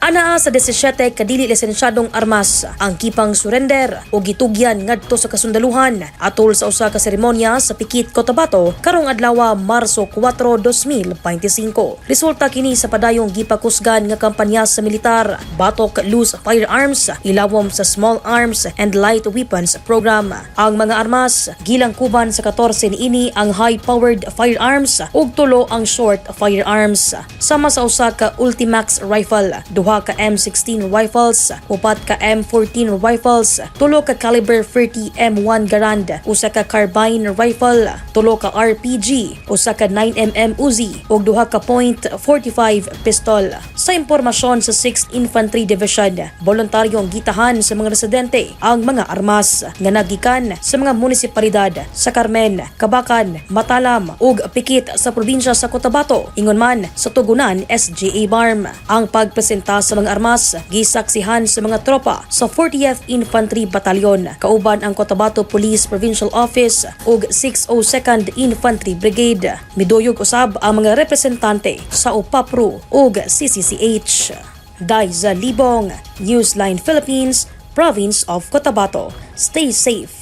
Anaa sa 17 ka dili lisensiyadong armas ang kipang surender o gitugyan ngadto sa kasundaluhan atol sa usa ka seremonya sa Pikit, Cotabato karong adlaw Marso 4, 2025. Resulta kini sa padayong gipakusgan nga kampanya sa militar batok Loose Firearms ilawom sa Small Arms and Light Weapons Program. Ang mga armas gilangkuban sa 14 niini ang high-powered firearms ug 3 ang short firearms. Sama sa usa ka Ultimax rifle, 2 ka M16 rifles, 4 ka M14 rifles, 3 ka caliber 30 M1 Garand, usa ka carbine rifle, 3 ka RPG, usa ka 9mm Uzi ug 2 ka .45 pistol. Sa impormasyon sa 6th Infantry Division, voluntaryong gitahan sa mga residente ang mga armas nga nagikan sa mga munisipalidad sa Carmen, Kabakan, Matalam ug Pikit sa probinsya sa Cotabato, ingon man sa tugunan SGA BARM. Ang pagpresenta sa mga armas gisaksihan sa mga tropa sa 40th Infantry Battalion kauban ang Cotabato Police Provincial Office ug 602nd Infantry Brigade. Miduyog usab ang mga representante sa UPAPRO ug CCCH. Dai za Libong, Newsline Philippines, Province of Cotabato. Stay safe.